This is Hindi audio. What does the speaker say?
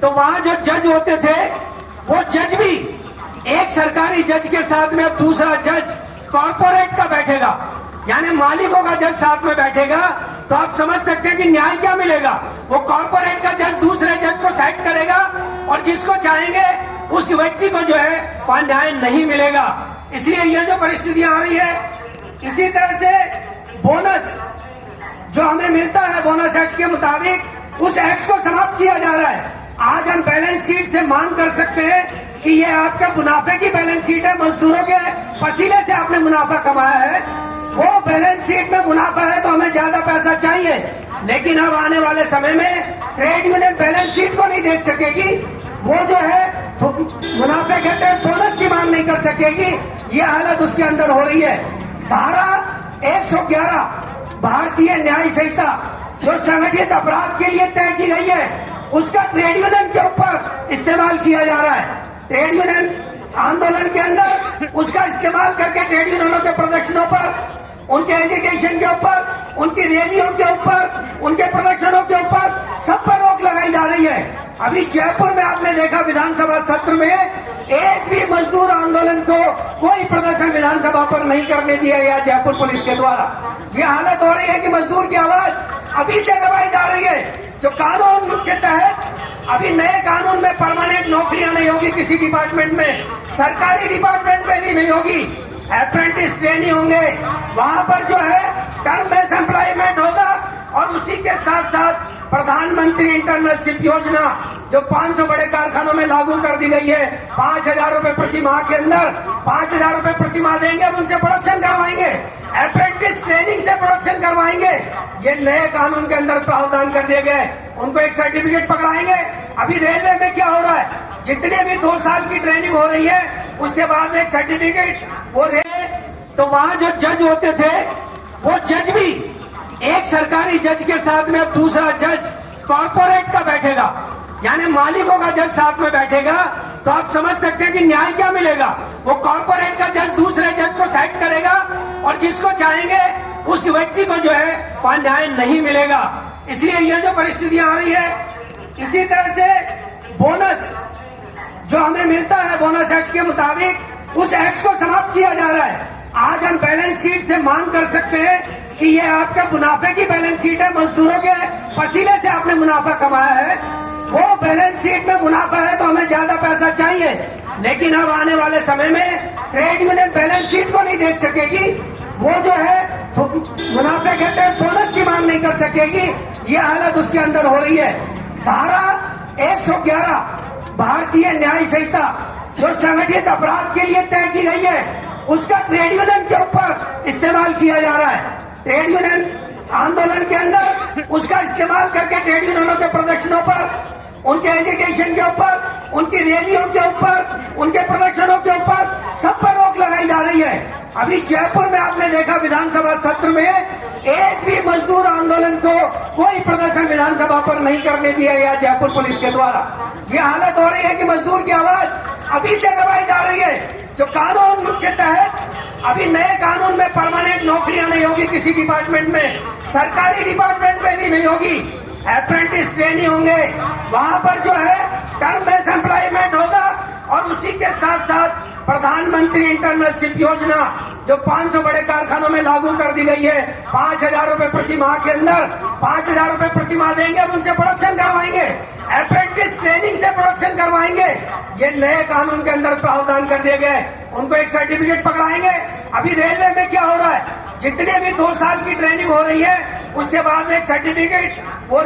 तो वहां जो जज होते थे वो जज भी एक सरकारी जज के साथ में अब दूसरा जज कॉर्पोरेट का बैठेगा, यानी मालिकों का जज साथ में बैठेगा, तो आप समझ सकते हैं कि न्याय क्या मिलेगा। वो कॉर्पोरेट का जज दूसरे जज को साइड करेगा और जिसको चाहेंगे उस व्यक्ति को जो है वहां न्याय नहीं मिलेगा। इसलिए ये जो परिस्थितियां आ रही है, इसी तरह से बोनस जो हमें मिलता है बोनस एक्ट के मुताबिक, उस एक्ट को समाप्त किया जा रहा है। आज हम बैलेंस शीट से मांग कर सकते हैं कि ये आपके मुनाफे की बैलेंस शीट है, मजदूरों के पसीने से आपने मुनाफा कमाया है, वो बैलेंस शीट में मुनाफा है तो हमें ज्यादा पैसा चाहिए। लेकिन अब आने वाले समय में ट्रेड यूनियन बैलेंस शीट को नहीं देख सकेगी, वो जो है मुनाफे के तहत बोनस की मांग नहीं कर सकेगी। ये हालत उसके अंदर हो रही है। धारा 111 भारतीय न्याय संहिता जो संगठित अपराध के लिए तय की गई है, उसका ट्रेड यूनियन के ऊपर इस्तेमाल किया जा रहा है। ट्रेड यूनियन आंदोलन के अंदर उसका इस्तेमाल करके ट्रेड यूनियनों के प्रदर्शनों पर, उनके एजुकेशन के ऊपर, उनकी रैलियों के ऊपर, उनके प्रदर्शनों के ऊपर सब पर रोक लगाई जा रही है। अभी जयपुर में आपने देखा विधानसभा सत्र में एक भी मजदूर आंदोलन को कोई प्रदर्शन विधानसभा पर नहीं करने दिया गया जयपुर पुलिस के द्वारा। ये हालत हो रही है कि मजदूर की आवाज अभी से दबाई जा रही है। जो कानून के तहत अभी नए कानून में परमानेंट नौकरियां नहीं होगी किसी डिपार्टमेंट में, सरकारी डिपार्टमेंट में भी नहीं होगी, अप्रेंटिस ट्रेनिंग होंगे, वहां पर जो है टर्म बेस्ड एम्प्लॉयमेंट होगा। और उसी के साथ साथ प्रधानमंत्री इंटर्नशिप योजना जो 500 बड़े कारखानों में लागू कर दी गई है, 5,000 रुपए प्रति माह के अंदर 5,000 रुपए प्रति माह देंगे और उनसे प्रोडक्शन करवाएंगे, अप्रेंटिस ट्रेनिंग से प्रोडक्शन करवाएंगे। ये नए कानून के अंदर प्रावधान कर दिए गए। उनको एक सर्टिफिकेट पकड़ाएंगे। अभी रेलवे में क्या हो रहा है, जितने भी 2 साल की ट्रेनिंग हो रही है उसके बाद में एक सर्टिफिकेट वो तो वहां जो जज होते थे वो जज भी एक सरकारी जज के साथ में अब दूसरा जज कॉर्पोरेट का बैठेगा, यानी मालिकों का जज साथ में बैठेगा, तो आप समझ सकते हैं कि न्याय क्या मिलेगा। वो कॉर्पोरेट का जज दूसरे जज को साइड करेगा और जिसको चाहेंगे उस व्यक्ति को जो है वहां न्याय नहीं मिलेगा। इसलिए ये जो परिस्थितियां आ रही है, इसी तरह से बोनस जो हमें मिलता है बोनस एक्ट के मुताबिक, उस एक्ट को समाप्त किया जा रहा है। आज हम बैलेंस शीट से मांग कर सकते हैं कि ये आपके मुनाफे की बैलेंस शीट है, मजदूरों के पसीने से आपने मुनाफा कमाया है, वो बैलेंस शीट में मुनाफा है तो हमें ज्यादा पैसा चाहिए। लेकिन अब आने वाले समय में ट्रेड यूनियन बैलेंस शीट को नहीं देख सकेगी, वो जो है मुनाफे के तहत बोनस की मांग नहीं कर सकेगी। ये हालत उसके अंदर हो रही है। धारा 111 भारतीय न्याय संहिता जो संगठित अपराध के लिए तय की गई है, उसका ट्रेड यूनियन के ऊपर इस्तेमाल किया जा रहा है। ट्रेड यूनियन आंदोलन के अंदर उसका इस्तेमाल करके ट्रेड यूनियनों के प्रदर्शनों पर, उनके एजुकेशन के ऊपर, उनकी रैलियों के ऊपर, उनके प्रदर्शनों के ऊपर सब पर रोक लगाई जा रही है। अभी जयपुर में आपने देखा विधानसभा सत्र में एक भी मजदूर आंदोलन को कोई प्रदर्शन विधानसभा पर नहीं करने दिया गया जयपुर पुलिस के द्वारा। ये हालत हो रही है कि मजदूर की आवाज अभी से दबाई जा रही है। जो कानून के तहत अभी नए कानून में परमानेंट नौकरियां नहीं होगी किसी डिपार्टमेंट में, सरकारी डिपार्टमेंट में भी नहीं होगी, अप्रेंटिस ट्रेनिंग होंगे, वहां पर जो है टर्म बेस्ड एम्प्लॉयमेंट होगा। और उसी के साथ साथ प्रधानमंत्री इंटर्नशिप योजना जो 500 बड़े कारखानों में लागू कर दी गई है, 5,000 रुपए प्रति माह के अंदर 5,000 रुपए प्रति माह देंगे और उनसे प्रोडक्शन करवाएंगे, अप्रेंटिस ट्रेनिंग से प्रोडक्शन करवाएंगे। ये नए कानून के अंदर प्रावधान कर दिए गए। उनको एक सर्टिफिकेट पकड़ाएंगे। अभी रेलवे में क्या हो रहा है, जितने भी 2 साल की ट्रेनिंग हो रही है उसके बाद में एक सर्टिफिकेट वो